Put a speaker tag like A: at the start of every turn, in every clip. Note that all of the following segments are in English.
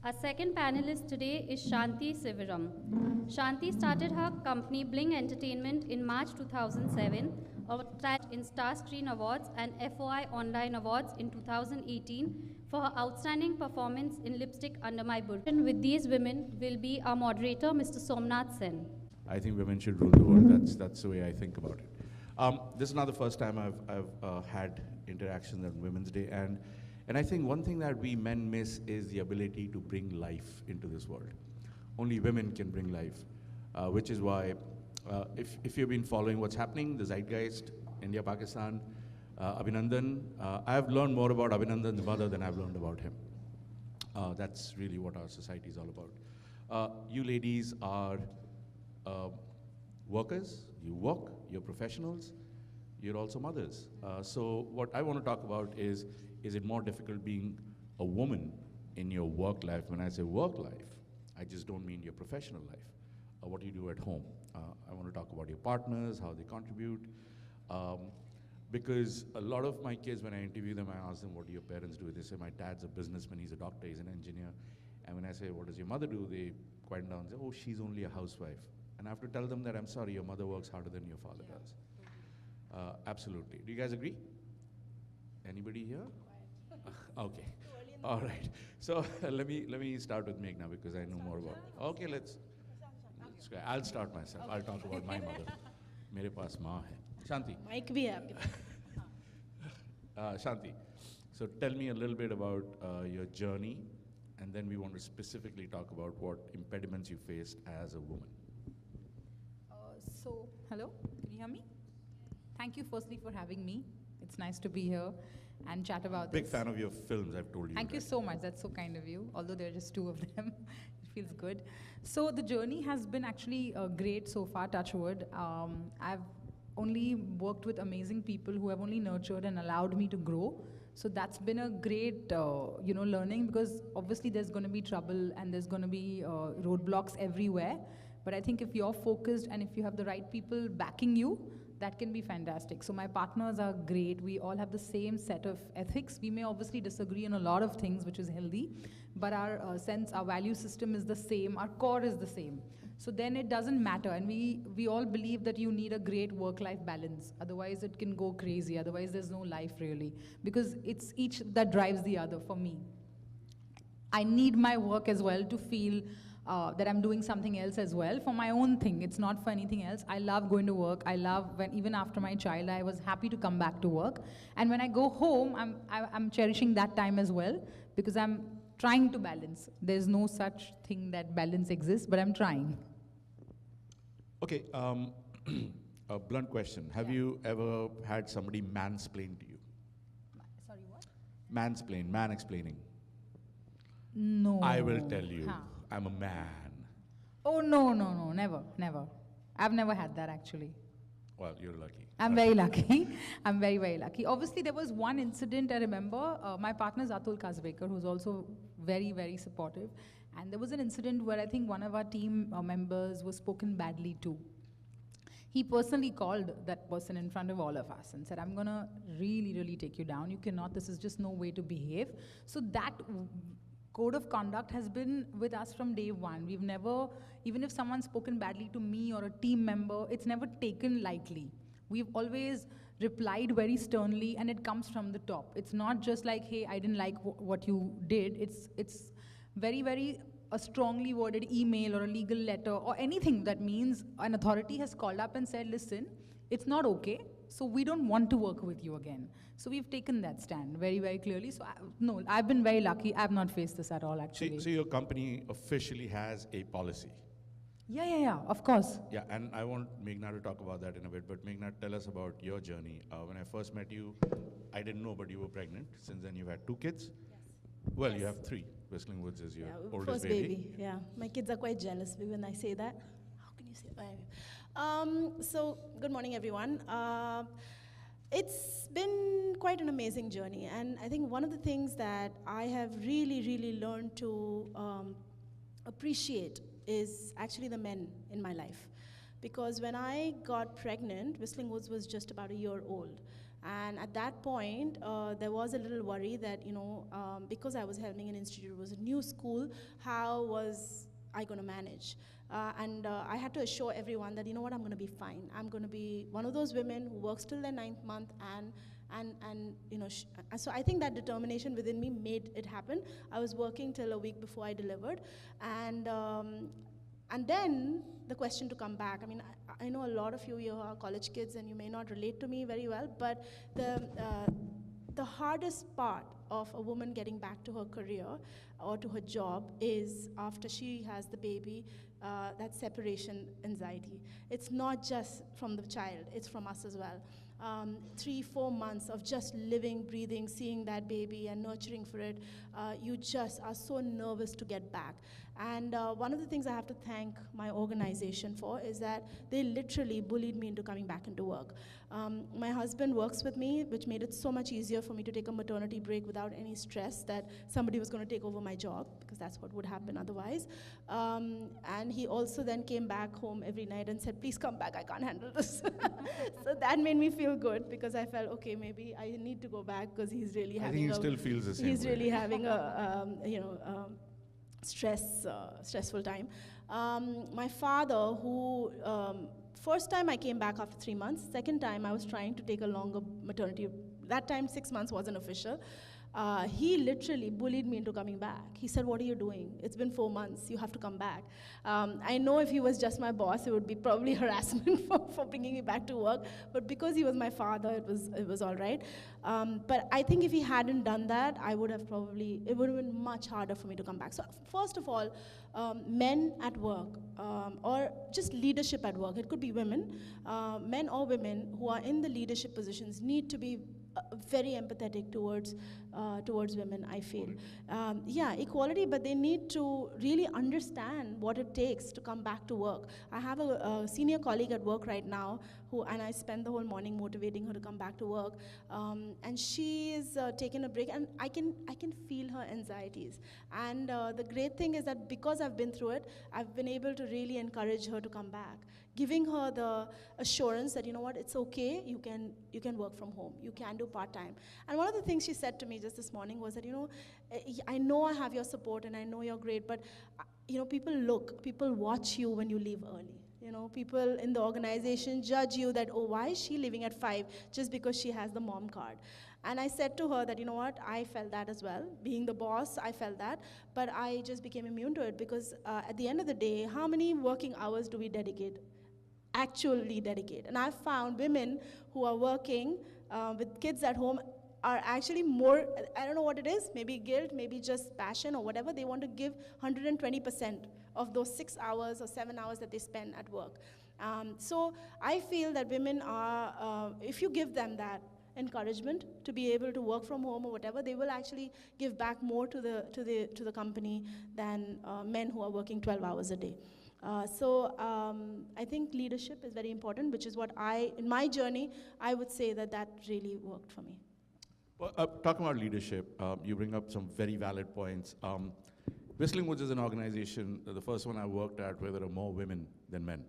A: Our second panelist today is Shanti Sivaram. Shanti started her company Bling Entertainment in March 2007, in Star Screen Awards and FOI Online Awards in 2018 for her outstanding performance in Lipstick Under My Burqa. And with these women will be our moderator, Mr. Somnath Sen.
B: I think women should rule the world. That's the way I think about it. This is not the first time I've had interactions on Women's Day, and I think one thing that we men miss is the ability to bring life into this world. Only women can bring life, which is why, if you've been following what's happening, the zeitgeist, India, Pakistan, Abhinandan, I've learned more about Abhinandan's mother than I've learned about him. That's really what our society is all about. You ladies are workers, you work, you're professionals, you're also mothers. So what I want to talk about is it more difficult being a woman in your work life? When I say work life, I just don't mean your professional life. What you do at home. I want to talk about your partners, how they contribute. Because a lot of my kids, when I interview them, I ask them, what do your parents do? They say, my dad's a businessman, he's a doctor, he's an engineer. And when I say, what does your mother do? They quiet down and say, oh, she's only a housewife. And I have to tell them that, I'm sorry, your mother works harder than your father does. Absolutely. Do you guys agree? Anybody here? Okay. All right. So let me start with Meghna because I know more about it. Okay, let's go. I'll start myself. I'll talk about my mother. मेरे पास माँ है. Shanti.
C: Mic भी है आपके पास.
B: Shanti. So tell me a little bit about your journey, and then we want to specifically talk about what impediments you faced as a woman.
D: Hello, can you hear me? Thank you firstly for having me. It's nice to be here and chat about
B: Big
D: this.
B: fan of your films, I've told you.
D: Thank you so much. That's so kind of you. Although there are just 2 of them, it feels good. So the journey has been actually great so far, touch wood. I've only worked with amazing people who have only nurtured and allowed me to grow. So that's been a great, learning, because obviously there's going to be trouble and there's going to be roadblocks everywhere. But I think if you're focused and if you have the right people backing you, that can be fantastic. So my partners are great. We all have the same set of ethics. We may obviously disagree on a lot of things, which is healthy, but our our value system is the same, our core is the same. So then it doesn't matter. And we all believe that you need a great work-life balance. Otherwise it can go crazy. Otherwise there's no life really. Because it's each that drives the other for me. I need my work as well to feel that I'm doing something else as well for my own thing. It's not for anything else. I love going to work. I love when, even after my child, I was happy to come back to work. And when I go home, I'm cherishing that time as well, because I'm trying to balance. There's no such thing that balance exists, but I'm trying.
B: Okay, a blunt question. Have you ever had somebody mansplain to you?
D: Sorry, what?
B: Mansplain, man-explaining.
D: No.
B: I will tell you. Huh. I'm a man.
D: Oh, no, never. I've never had that actually.
B: Well, you're lucky.
D: I'm very lucky. I'm very, very lucky. Obviously, there was one incident I remember. My partner is Atul Kazbekar, who's also very, very supportive. And there was an incident where I think one of our team members was spoken badly to. He personally called that person in front of all of us and said, I'm going to really, really take you down. You cannot. This is just no way to behave. So that code of conduct has been with us from day one. We've never, even if someone's spoken badly to me or a team member, it's never taken lightly. We've always replied very sternly, and it comes from the top. It's not just like, hey, I didn't like what you did. It's very, very a strongly worded email or a legal letter or anything that means an authority has called up and said, listen, it's not okay, so we don't want to work with you again. So we've taken that stand very, very clearly. So no, I've been very lucky. I've not faced this at all, actually.
B: So your company officially has a policy?
D: Yeah, of course.
B: Yeah, and I want Meghna to talk about that in a bit, but Meghna, tell us about your journey. When I first met you, I didn't know, but you were pregnant. Since then, you've had 2 kids? Yes. Well, yes. You have 3. Whistling Woods is your oldest
C: first baby. Yeah, my kids are quite jealous when I say that. How can you say that? So, good morning, everyone. It's been quite an amazing journey, and I think one of the things that I have really, really learned to appreciate is actually the men in my life. Because when I got pregnant, Whistling Woods was just about a year old. And at that point, there was a little worry that, because I was helming an institute, it was a new school, how was I going to manage? And I had to assure everyone that, you know what, I'm going to be fine. I'm going to be one of those women who works till their 9th month, and so I think that determination within me made it happen. I was working till a week before I delivered, and then the question to come back. I mean, I know a lot of you here are college kids, and you may not relate to me very well, but the hardest part of a woman getting back to her career or to her job is after she has the baby, that separation anxiety. It's not just from the child, it's from us as well. 3-4 months of just living, breathing, seeing that baby and nurturing for it, you just are so nervous to get back. And one of the things I have to thank my organization for is that they literally bullied me into coming back into work. My husband works with me, which made it so much easier for me to take a maternity break without any stress that somebody was going to take over my job, because that's what would happen otherwise. And he also then came back home every night and said, please come back, I can't handle this. So that made me feel good, because I felt, okay, maybe I need to go back, because he's really having
B: he still feels the same
C: he's
B: way.
C: really having a, stressful time. My father, who, first time I came back after 3 months, second time I was trying to take a longer maternity, that time 6 months wasn't official. He literally bullied me into coming back. He said, what are you doing? It's been 4 months, you have to come back. I know if he was just my boss, it would be probably harassment for bringing me back to work, but because he was my father, it was all right. But I think if he hadn't done that, it would have been much harder for me to come back. So first of all, men at work, or just leadership at work, it could be women, men or women who are in the leadership positions need to be very empathetic towards women, I feel. Equality, but they need to really understand what it takes to come back to work. I have a senior colleague at work right now, and I spend the whole morning motivating her to come back to work, and she is taking a break, and I can feel her anxieties. And the great thing is that because I've been through it, I've been able to really encourage her to come back, giving her the assurance that, you know what, it's okay, you can work from home, you can do part-time. And one of the things she said to me just this morning was that, I know I have your support and I know you're great, but people watch you when you leave early. People in the organization judge you that, oh, why is she leaving at 5 just because she has the mom card? And I said to her that, you know what, I felt that as well. Being the boss, I felt that, but I just became immune to it, because at the end of the day, how many working hours do we actually dedicate? And I've found women who are working with kids at home are actually more, I don't know what it is, maybe guilt, maybe just passion or whatever, they want to give 120% of those 6 hours or 7 hours that they spend at work. So I feel that women are, if you give them that encouragement to be able to work from home or whatever, they will actually give back more to the company than men who are working 12 hours a day. I think leadership is very important, which is what in my journey, I would say that really worked for me.
B: Well, talking about leadership, you bring up some very valid points. Whistling Woods is an organization, the first one I worked at, where there are more women than men.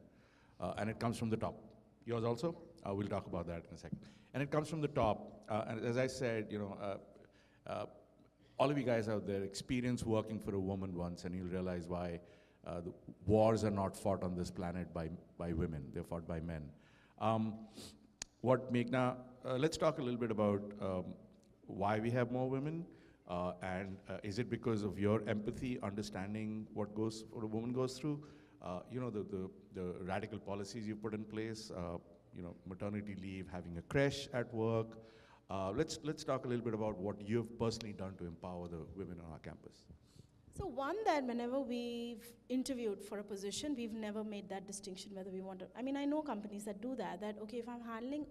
B: And it comes from the top. Yours also? We'll talk about that in a second. And it comes from the top. And as I said, all of you guys out there, experience working for a woman once, and you'll realize why the wars are not fought on this planet by women. They're fought by men. Meghna, let's talk a little bit about why we have more women, and is it because of your empathy, understanding what a woman goes through? The radical policies you put in place, maternity leave, having a creche at work. Let's talk a little bit about what you've personally done to empower the women on our campus.
C: So one, that whenever we've interviewed for a position, we've never made that distinction whether we want to. I mean, I know companies that do that, okay, if I'm hiring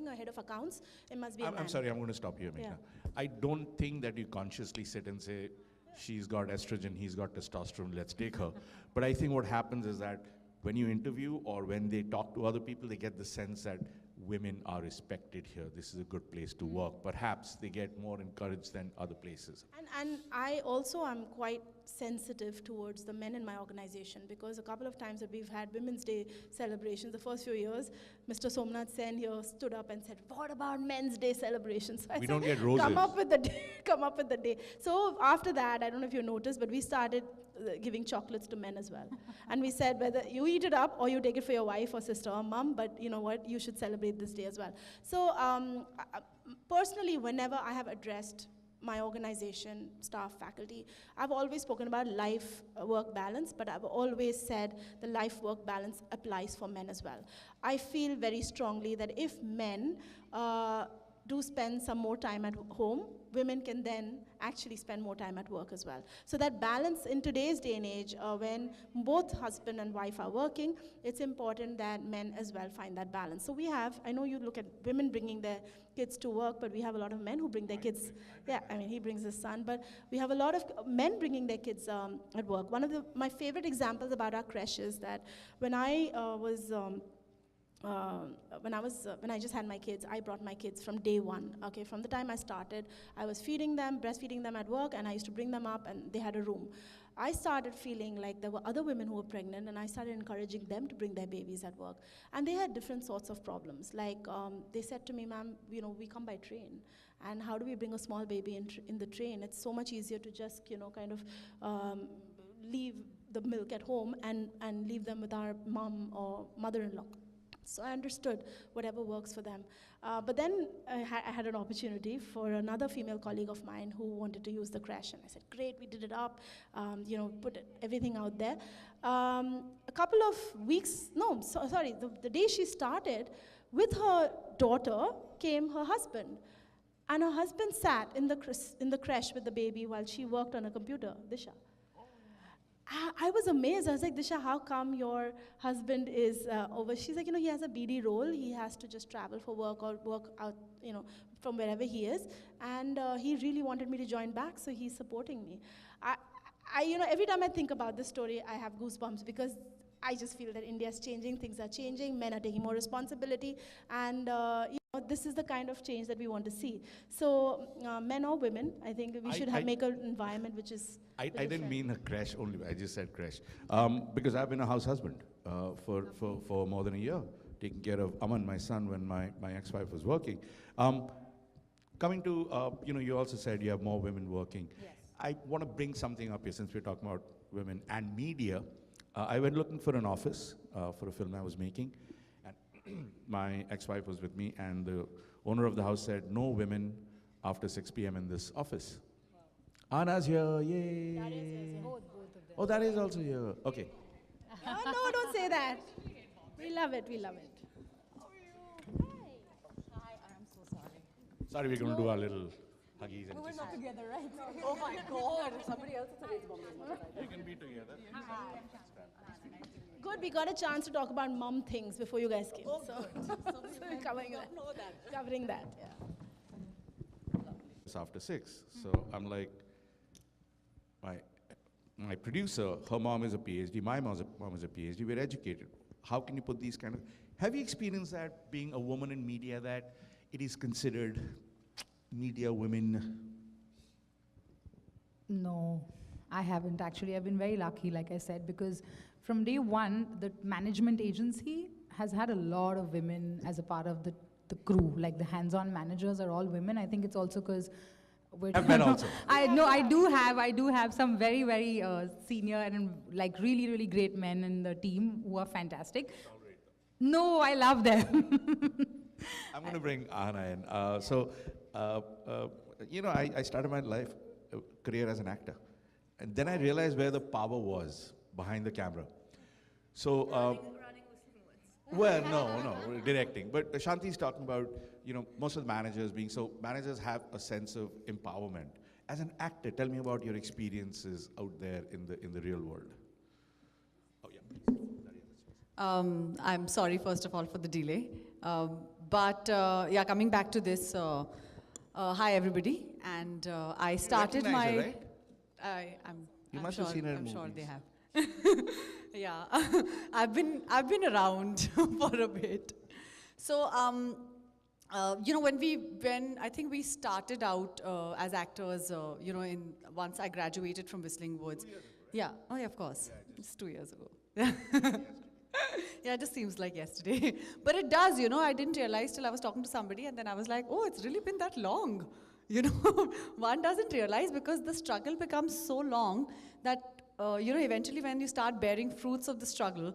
C: a head of accounts, it must be a man.
B: I'm sorry, I'm going to stop you, Meghna. Yeah. I don't think that you consciously sit and say, she's got estrogen, he's got testosterone, let's take her. But I think what happens is that when you interview or when they talk to other people, they get the sense that women are respected here. This is a good place to work. Perhaps they get more encouraged than other places.
C: And I also am quite sensitive towards the men in my organization, because a couple of times that we've had Women's Day celebrations, the first few years, Mr. Somnath Sen here stood up and said, "What about Men's Day celebrations?" So I
B: We
C: said,
B: don't get roses.
C: Come up with the day. Come up with the day. So after that, I don't know if you noticed, but we started giving chocolates to men as well. And we said, whether you eat it up or you take it for your wife or sister or mom, but you know what, you should celebrate this day as well. So personally, whenever I have addressed my organization, staff, faculty, I've always spoken about life-work balance, but I've always said the life-work balance applies for men as well. I feel very strongly that if men do spend some more time at home, women can then actually spend more time at work as well. So that balance in today's day and age, when both husband and wife are working, it's important that men as well find that balance. So we have, I know you look at women bringing their kids to work, but we have a lot of men who bring their kids. Yeah, I mean, he brings his son, but we have a lot of men bringing their kids at work. One of my favorite examples about our creche is that when I was when I just had my kids, I brought my kids from day one. Okay, from the time I started, I was feeding them, breastfeeding them at work, and I used to bring them up, and they had a room. I started feeling like there were other women who were pregnant, and I started encouraging them to bring their babies at work. And they had different sorts of problems. Like they said to me, "Ma'am, you know, we come by train, and how do we bring a small baby in the train? It's so much easier to just, you know, kind of leave the milk at home and leave them with our mom or mother-in-law." So I understood whatever works for them. But then I had an opportunity for another female colleague of mine who wanted to use the creche. And I said, great, we did it up, you know, put everything out there. A couple of weeks, no, sorry, the day she started, with her daughter came her husband. And her husband sat in the creche with the baby while she worked on a computer, Disha. I was amazed. I was like, "Disha, how come your husband is over?" She's like, "You know, he has a BD role. He has to just travel for work or work out, you know, from wherever he is. And he really wanted me to join back, so he's supporting me." You know, every time I think about this story, I have goosebumps, because I just feel that India is changing, things are changing, men are taking more responsibility, and you know, this is the kind of change that we want to see. So men or women, I think we should make an environment which is
B: I didn't mean a creche only, I just said creche. Because I've been a house husband for more than a year, taking care of Aman, my son, when my ex-wife was working. Coming to, you know, you also said you have more women working.
D: Yes.
B: I want to bring something up here since we're talking about women and media. I went looking for an office for a film I was making, and my ex-wife was with me, and the owner of the house said, "No women after 6 p.m. in this office." Wow. Anna's here, yay!
C: That is, yes.
D: Both of them.
B: Oh, that is also here. Okay.
C: Oh, no, don't say that. We love it, we love it.
D: Hi, I'm so sorry.
B: Sorry, we're going to do our little huggies and
D: We're
B: kisses.
D: not together, right?
E: Oh my God, somebody else is raised bomb.
B: We can be together.
C: Good, we got a chance to talk about mom things before you guys came.
E: Oh,
C: So,
E: good. So we
C: we're covering that.
E: know that.
C: Covering that, yeah.
B: It's after 6. So I'm like, my producer, her mom is a PhD, my mom is a PhD, we're educated. How can you put these kind of, have you experienced that, being a woman in media, that it is considered media women?
D: No, I haven't actually. I've been very lucky, like I said, because from day one, the management agency has had a lot of women as a part of the crew. Like the hands-on managers are all women. I think it's also because we're
B: I've met also.
D: I do have some very, very senior and like really, really great men in the team who are fantastic. No, I love them.
B: I'm going to bring Anna in. You know, I started my career as an actor. And then I realized where the power was behind the camera. So, well, no, directing. But Shanti's talking about, you know, most of the managers being, so managers have a sense of empowerment. As an actor, tell me about your experiences out there in the real world. Oh, yeah, please.
E: I'm sorry, first of all, for the delay. Yeah, coming back to this, hi everybody. And I started
B: recognize
E: my.
B: her, right? You
E: I'm
B: must
E: sure,
B: have seen her in
E: I'm sure
B: movies.
E: they have. Yeah, I've been around for a bit. So, when I think we started out as actors, once I graduated from Whistling Woods. Yeah, oh yeah, of course. It's 2 years ago. Yeah, it just seems like yesterday. But it does, I didn't realize till I was talking to somebody and then I was like, oh, it's really been that long. One doesn't realize because the struggle becomes so long that, eventually when you start bearing fruits of the struggle,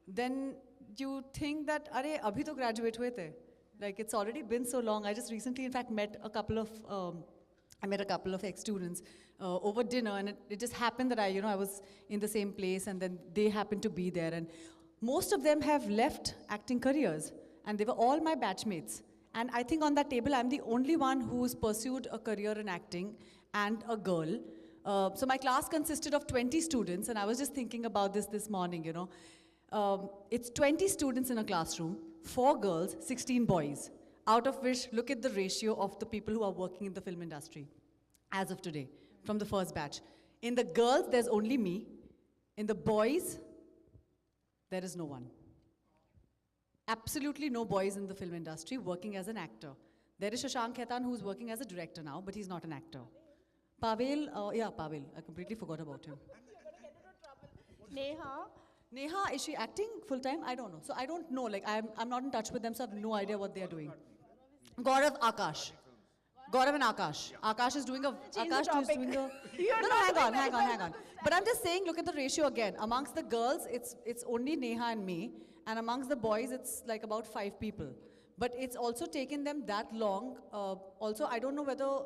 E: then you think that, Arey, abhi to graduate hue the. Like, it's already been so long. I just recently, in fact, met a couple of ex-students over dinner, and it just happened that I was in the same place, and then they happened to be there. And most of them have left acting careers, and they were all my batchmates. And I think on that table, I'm the only one who's pursued a career in acting, and a girl. So my class consisted of 20 students, and I was just thinking about this morning, it's 20 students in a classroom, 4 girls, 16 boys, out of which, look at the ratio of the people who are working in the film industry as of today, from the first batch. In the girls, there's only me. In the boys, there is no one. Absolutely no boys in the film industry working as an actor. There is Shashank Khaitan, who's working as a director now, but he's not an actor. Pavel, Pavel, I completely forgot about him. Neha, is she acting full-time? I don't know. So I don't know, like I'm not in touch with them, so I have no idea what they are doing. Gaurav, Akash. Gaurav and Akash. Akash is doing a... Akash is doing a... No, hang on. But I'm just saying, look at the ratio again. Amongst the girls, it's only Neha and me. And amongst the boys, it's like about 5 people. But it's also taken them that long. Also, I don't know whether...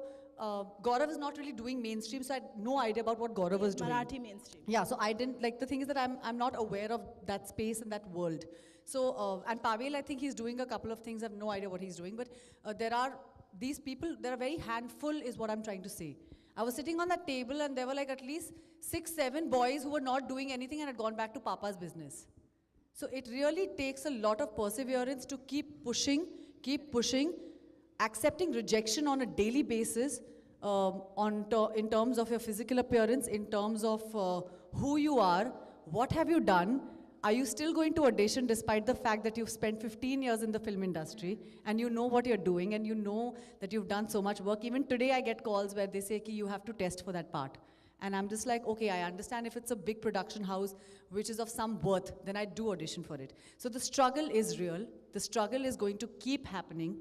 E: Gaurav is not really doing mainstream, so I had no idea about what Gaurav was doing.
C: Marathi mainstream.
E: Yeah, so I didn't, like, the thing is that I'm not aware of that space and that world. So, and Pavel, I think he's doing a couple of things, I have no idea what he's doing, but there are these people, there are very handful is what I'm trying to say. I was sitting on that table and there were like at least 6, 7 boys who were not doing anything and had gone back to Papa's business. So it really takes a lot of perseverance to keep pushing, accepting rejection on a daily basis, in terms of your physical appearance, in terms of who you are, what have you done, are you still going to audition despite the fact that you've spent 15 years in the film industry and you know what you're doing and you know that you've done so much work. Even today I get calls where they say, Ki, you have to test for that part. And I'm just like, okay, I understand if it's a big production house which is of some worth, then I do audition for it. So the struggle is real. The struggle is going to keep happening.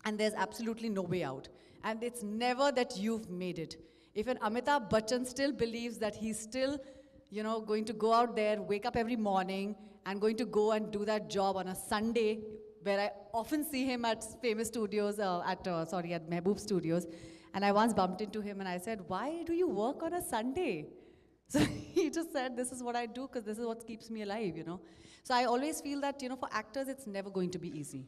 E: And there's absolutely no way out. And it's never that you've made it. If an Amitabh Bachchan still believes that he's still, going to go out there, wake up every morning, and going to go and do that job on a Sunday, where I often see him at famous studios, at Mehboob Studios. And I once bumped into him and I said, why do you work on a Sunday? So he just said, this is what I do because this is what keeps me alive, So I always feel that, for actors, it's never going to be easy.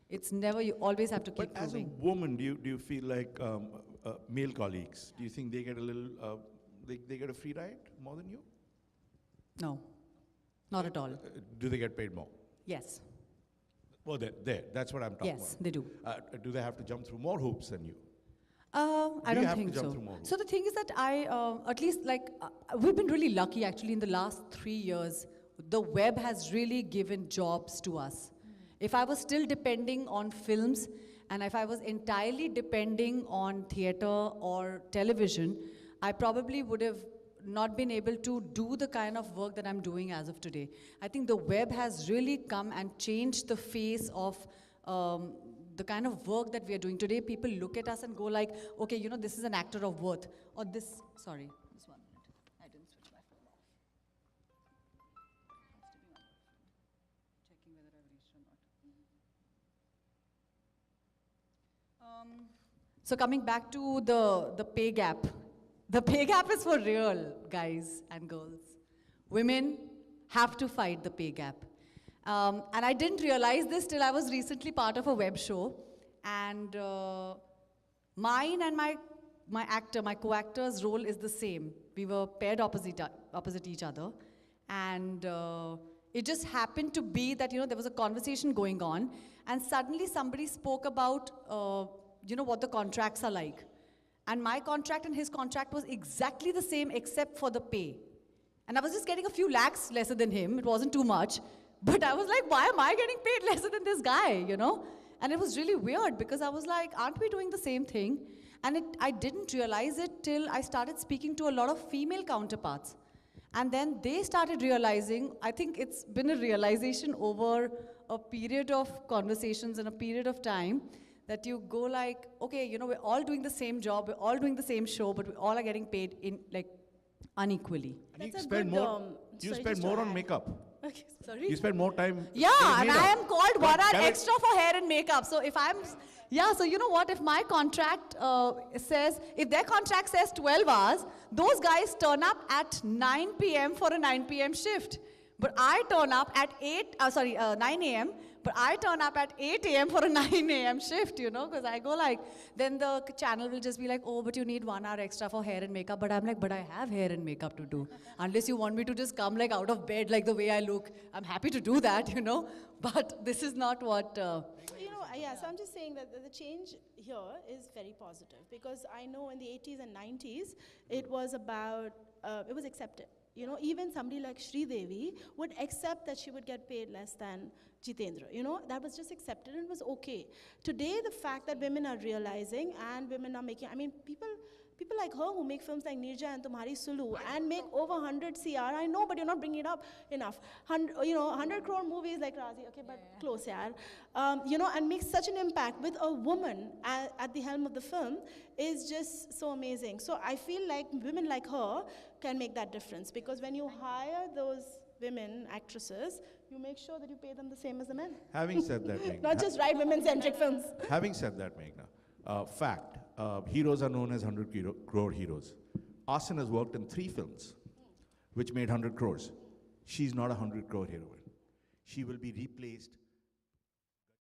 E: It's never, you always have to keep proving.
B: As a woman, do you feel like male colleagues, do you think they get a little, they get a free ride more than you?
E: No, not at all.
B: Do they get paid more?
E: Yes.
B: Well, that's what I'm talking about.
E: Yes, they do.
B: Do they have to jump through more hoops than you?
E: I don't think so. So the thing is that at least we've been really lucky actually in the last 3 years. The web has really given jobs to us. If I was still depending on films and if I was entirely depending on theater or television, I probably would have not been able to do the kind of work that I'm doing as of today. I think the web has really come and changed the face of the kind of work that we are doing today. People look at us and go like, okay, this is an actor of worth. Or this, sorry, just 1 minute. I didn't switch my phone off. Checking whether I've reached or not. So coming back to the pay gap. The pay gap is for real, guys and girls. Women have to fight the pay gap. And I didn't realize this till I was recently part of a web show. And mine and my co-actor's role is the same. We were paired opposite each other. And it just happened to be that, there was a conversation going on. And suddenly somebody spoke about, what the contracts are like. And my contract and his contract was exactly the same except for the pay. And I was just getting a few lakhs lesser than him. It wasn't too much. But I was like, why am I getting paid lesser than this guy, you know? And it was really weird because I was like, aren't we doing the same thing? And I didn't realize it till I started speaking to a lot of female counterparts. And then they started realizing, I think it's been a realization over a period of conversations and a period of time, that you go like, okay, you know, we're all doing the same job, we're all doing the same show, but we all are getting paid in like unequally.
B: And you
C: That's a
B: spend
C: good,
B: more. You
C: sorry,
B: spend
C: just to
B: more on
C: add.
B: makeup.
C: Okay, sorry.
B: You spend more time.
E: Yeah,
B: getting
E: and
B: made
E: I
B: up.
E: am called
B: But
E: 1 hour
B: can I-
E: extra for hair and makeup. So if I'm, yeah, so you know what? If my contract says, if their contract says 12 hours, those guys turn up at 9 p.m. for a 9 p.m. shift. But I turn up at 9 a.m., but I turn up at 8 a.m. for a 9 a.m. shift, you know, because I go like, then the channel will just be like, oh, but you need 1 hour extra for hair and makeup. But I'm like, but I have hair and makeup to do. Unless you want me to just come like out of bed like the way I look, I'm happy to do that, you know. But this is not what...
C: You know, yeah, so I'm just saying that the change here is very positive, because I know in the 80s and 90s, it was about, it was accepted. You know, even somebody like Sri Devi would accept that she would get paid less than Jitendra. You know, that was just accepted and it was okay. Today, the fact that women are realizing and women are making, I mean, people like her who make films like Nirja and Tumhari Sulu and make over 100 CR, I know, but you're not bringing it up enough. 100 crore movies like Razi, okay, but close, yaar. You know, and make such an impact with a woman at the helm of the film is just so amazing. So I feel like women like her can make that difference, because when you hire those women actresses, you make sure that you pay them the same as the men.
B: Having said that, Meghna,
C: Not just write women-centric films.
B: having said that, Meghna, fact, heroes are known as 100 crore heroes. Asin has worked in 3 films, which made 100 crores. She's not a 100 crore heroine. She will be replaced